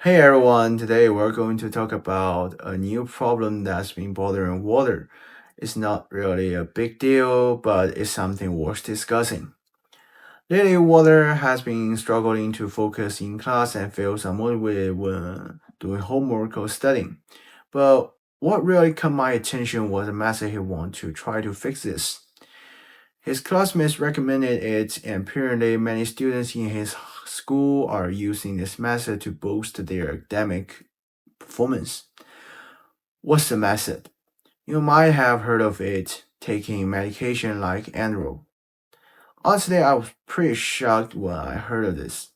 Hey everyone, today we're going to talk about a new problem that's been bothering water. It's not really a big deal, but it's something worth discussing. Lately, water has been struggling to focus in class and feels unmotivated when doing homework or studying. But what really caught my attention was a method he wanted to try to fix this. His classmates recommended it, and apparently, many students in his school are using this method to boost their academic performance. What's the method? You might have heard of it, taking medication like Adderall. Honestly, I was pretty shocked when I heard of this,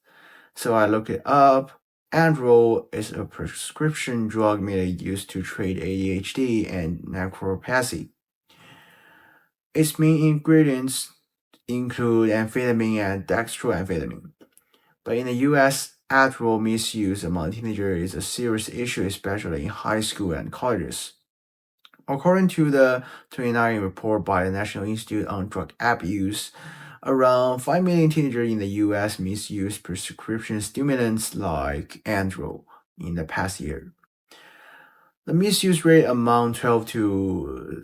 so I looked it up. Adderall is a prescription drug mainly used to treat ADHD and narcolepsy. Its main ingredients include amphetamine and dextroamphetamine. But in the US, Adderall misuse among teenagers is a serious issue, especially in high school and colleges. According to the 2019 report by the National Institute on Drug Abuse, around 5 million teenagers in the US misuse prescription stimulants like Adderall in the past year. The misuse rate among 12 to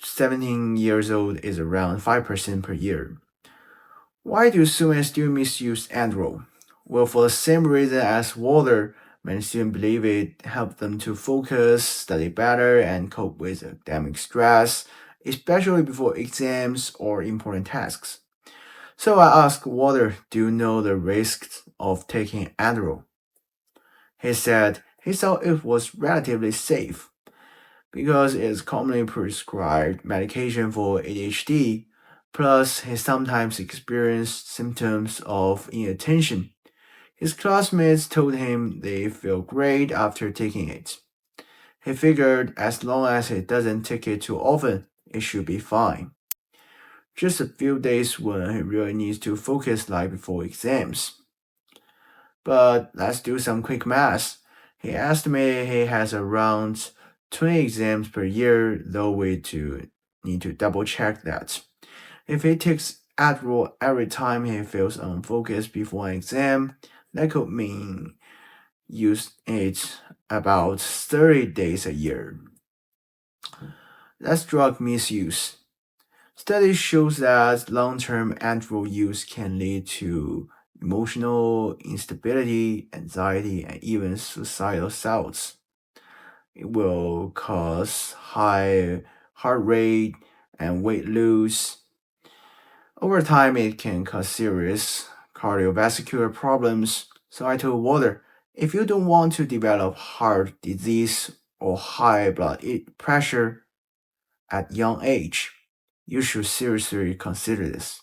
17 years old is around 5% per year. Why do so many students misuse Adderall? Well, for the same reason as water, many students believe it helps them to focus, study better, and cope with academic stress, especially before exams or important tasks. So I asked Water, do you know the risks of taking Adderall? He said he thought it was relatively safe because it's commonly prescribed medication for ADHD. Plus, he sometimes experienced symptoms of inattention. His classmates told him they feel great after taking it. He figured as long as he doesn't take it too often, it should be fine. Just a few days when he really needs to focus like before exams. But let's do some quick math. He estimated he has around 20 exams per year, though we need to double check that. If he takes Adderall every time he feels unfocused before an exam, that could mean use it about 30 days a year. That's drug misuse. Studies shows that long-term Adderall use can lead to emotional instability, anxiety, and even suicidal thoughts. It will cause high heart rate and weight loss. Over time, it can cause serious cardiovascular problems. So I told Water, if you don't want to develop heart disease or high blood pressure at young age, you should seriously consider this.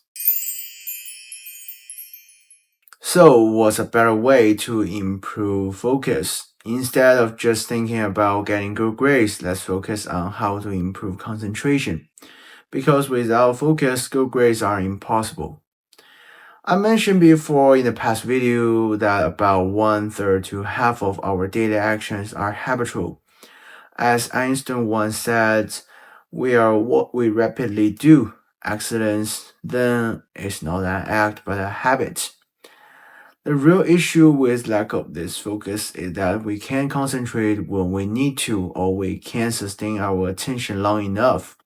So, what's a better way to improve focus? Instead of just thinking about getting good grades, let's focus on how to improve concentration. Because without focus, good grades are impossible. I mentioned before in the past video that about one third to half of our daily actions are habitual. As Einstein once said, we are what we rapidly do. Excellence then is not an act but a habit. The real issue with lack of this focus is that we can't concentrate when we need to or we can't sustain our attention long enough.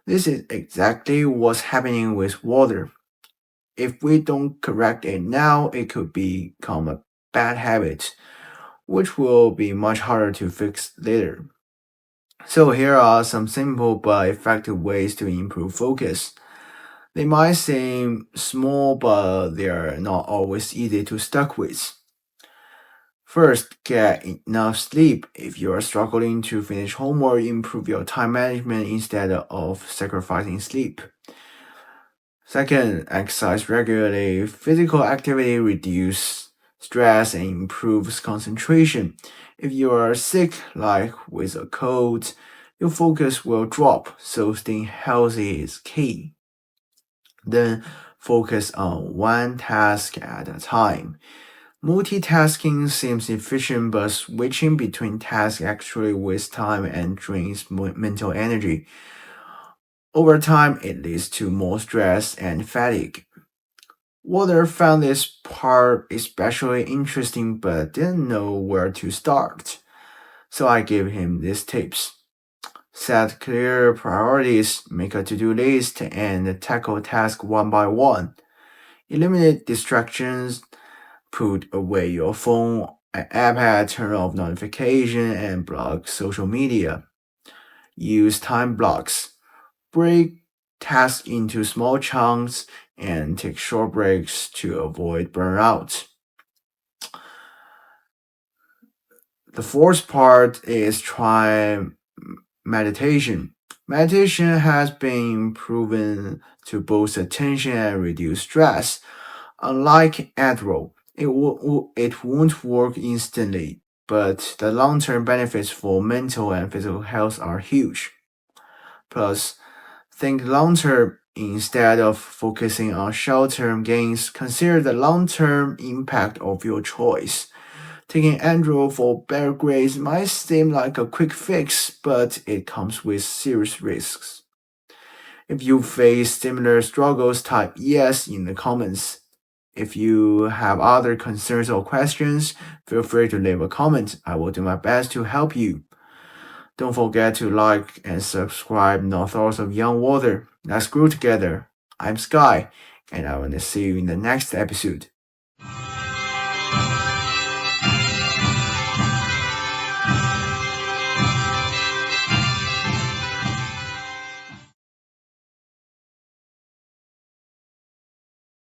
This is exactly what's happening with water. If we don't correct it now, it could become a bad habit, which will be much harder to fix later. So here are some simple but effective ways to improve focus. They might seem small, but they are not always easy to stuck with. First, get enough sleep. If you are struggling to finish homework, improve your time management instead of sacrificing sleep. Second, exercise regularly. Physical activity reduces stress and improves concentration. If you are sick, like with a cold, your focus will drop, so staying healthy is key. Then focus on one task at a time. Multitasking seems efficient, but switching between tasks actually wastes time and drains mental energy. Over time, it leads to more stress and fatigue. Water found this part especially interesting but didn't know where to start. So I gave him these tips. Set clear priorities, make a to-do list, and tackle tasks one by one. Eliminate distractions, put away your phone, iPad, turn off notification, and block social media. Use time blocks. Break tasks into small chunks and take short breaks to avoid burnout. The fourth part is try meditation. Meditation has been proven to boost attention and reduce stress. Unlike Adderall, it won't work instantly, but the long term benefits for mental and physical health are huge. Plus, think long term instead of focusing on short term gains. Consider the long term impact of your choice. Taking Android for better grades might seem like a quick fix, but it comes with serious risks. If you face similar struggles, type yes in the comments. If you have other concerns or questions, feel free to leave a comment. I will do my best to help you. Don't forget to like and subscribe No Thoughts of Young Water. Let's grow together. I'm Sky, and I want to see you in the next episode.